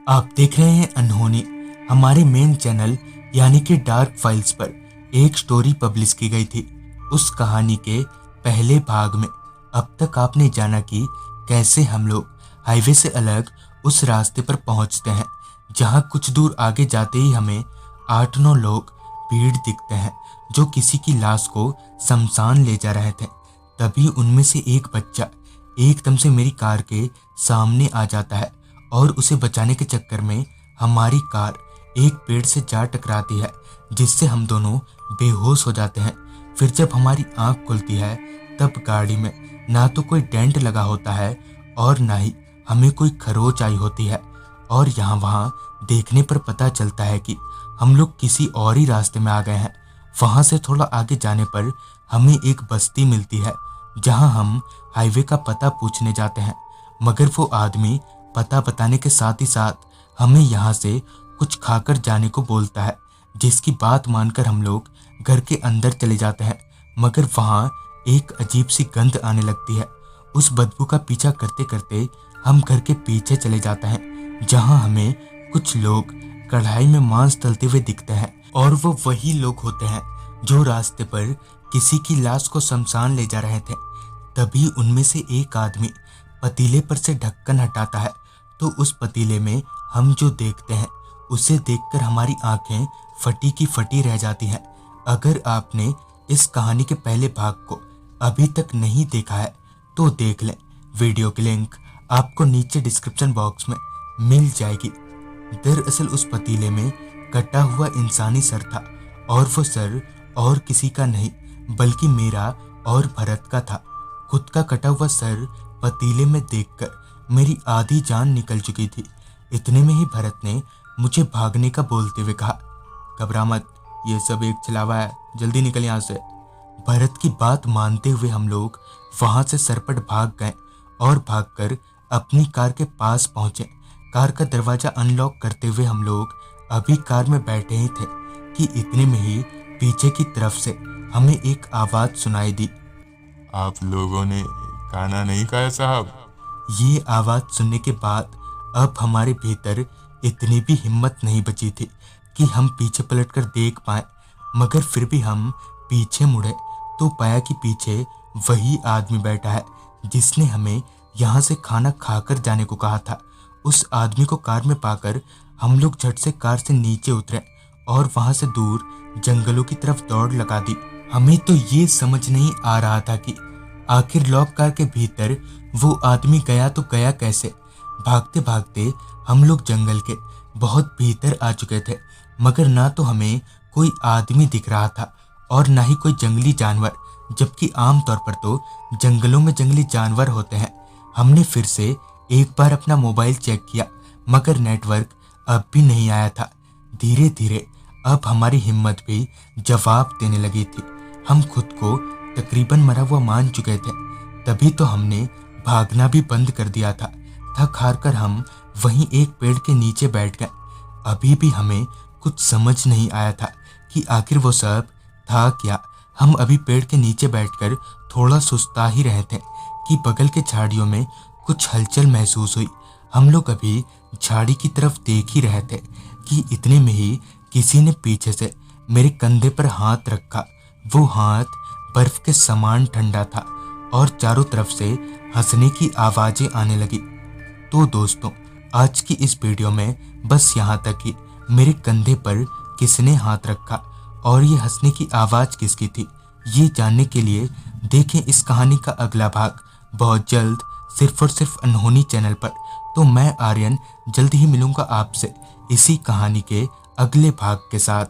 आप देख रहे हैं अनहोनी। हमारे मेन चैनल यानी कि डार्क फाइल्स पर एक स्टोरी पब्लिश की गई थी। उस कहानी के पहले भाग में अब तक आपने जाना कि कैसे हम लोग हाईवे से अलग उस रास्ते पर पहुंचते हैं जहां कुछ दूर आगे जाते ही हमें 8-9 लोग भीड़ दिखते हैं जो किसी की लाश को शमशान ले जा रहे थे। तभी उनमें से एक बच्चा एकदम से मेरी कार के सामने आ जाता है और उसे बचाने के चक्कर में हमारी कार एक पेड़ से जा टकराती है, जिससे हम दोनों बेहोश हो जाते हैं। फिर जब हमारी आंख खुलती है तब गाड़ी में ना तो कोई डेंट लगा होता है और ना ही हमें कोई खरोच आई होती है। और यहाँ वहाँ देखने पर पता चलता है कि हम लोग किसी और ही रास्ते में आ गए हैं। वहाँ से थोड़ा आगे जाने पर हमें एक बस्ती मिलती है जहाँ हम हाईवे का पता पूछने जाते हैं, मगर वो आदमी पता बताने के साथ ही साथ हमें यहाँ से कुछ खाकर जाने को बोलता है, जिसकी बात मानकर हम लोग घर के अंदर चले जाते हैं। मगर वहाँ एक अजीब सी गंध आने लगती है। उस बदबू का पीछा करते करते हम घर के पीछे चले जाते हैं जहाँ हमें कुछ लोग कढ़ाई में मांस तलते हुए दिखते हैं, और वो वही लोग होते हैं जो रास्ते पर किसी की लाश को शमशान ले जा रहे थे। तभी उनमें से एक आदमी पतीले पर से ढक्कन हटाता है तो उस पतीले में हम जो देखते हैं उसे देखकर हमारी आंखें फटी की फटी रह जाती हैं। अगर आपने इस कहानी के पहले भाग को अभी तक नहीं देखा है तो देख लें। वीडियो की लिंक आपको नीचे डिस्क्रिप्शन बॉक्स में मिल जाएगी। दरअसल उस पतीले में कटा हुआ इंसानी सर था, और वो सर और किसी का नहीं बल्कि मेरा और भरत का था। खुद का कटा हुआ सर पतीले में देखकर मेरी आधी जान निकल चुकी थी। इतने में ही भरत ने मुझे भागने का बोलते हुए कहा, घबरा मत, ये सब एक छलावा है, जल्दी निकल यहाँ से। भरत की बात मानते हुए हम लोग वहां से सरपट भाग गए और भागकर अपनी कार के पास पहुंचे। कार का दरवाजा अनलॉक करते हुए हम लोग अभी कार में बैठे ही थे कि इतने में ही पीछे की तरफ से हमें एक आवाज सुनाई दी। आप लोगों ने खाना नहीं खाया साहब? ये आवाज सुनने के बाद अब हमारे भीतर इतनी भी हिम्मत नहीं बची थी कि हम पीछे पलटकर देख पाए, मगर फिर भी हम पीछे मुड़े तो पाया कि पीछे वही आदमी बैठा है जिसने हमें यहाँ से खाना खाकर जाने को कहा था। उस आदमी को कार में पाकर हम लोग झट से कार से नीचे उतरे और वहां से दूर जंगलों की तरफ दौड़ लगा दी। हमें तो ये समझ नहीं आ रहा था कि आखिर लॉक कार के भीतर वो आदमी गया तो गया कैसे। भागते भागते हम लोग जंगल के बहुत भीतर आ चुके थे, मगर ना तो हमें कोई आदमी दिख रहा था और ना ही कोई जंगली जानवर, जबकि आमतौर पर तो जंगलों में जंगली जानवर होते हैं। हमने फिर से एक बार अपना मोबाइल चेक किया, मगर नेटवर्क अब भी नहीं आया था। धीरे धीरे अब हमारी हिम्मत भी जवाब देने लगी थी। हम खुद को तकरीबन मरा हुआ मान चुके थे। तभी तो हमने भागना भी बंद कर दिया था। थक हार कर हम वहीं एक पेड़ के नीचे बैठ गए। अभी भी हमें कुछ समझ नहीं आया था कि आखिर वो सब था क्या। हम अभी पेड़ के नीचे बैठकर थोड़ा सुस्ता ही रहे थे कि बगल के झाड़ियों में कुछ हलचल महसूस हुई। हम लोग अभी झाड़ी की तरफ देख ही रहे थे कि इतने में ही किसी ने पीछे से मेरे कंधे पर हाथ रखा। वो हाथ बर्फ के समान ठंडा था और चारों तरफ से हंसने की आवाजें आने लगी। तो दोस्तों, आज की इस वीडियो में बस यहाँ तक ही। मेरे कंधे पर किसने हाथ रखा और ये हंसने की आवाज किसकी थी, ये जानने के लिए देखें इस कहानी का अगला भाग बहुत जल्द, सिर्फ और सिर्फ अनहोनी चैनल पर। तो मैं आर्यन जल्द ही मिलूंगा आपसे इसी कहानी के अगले भाग के साथ।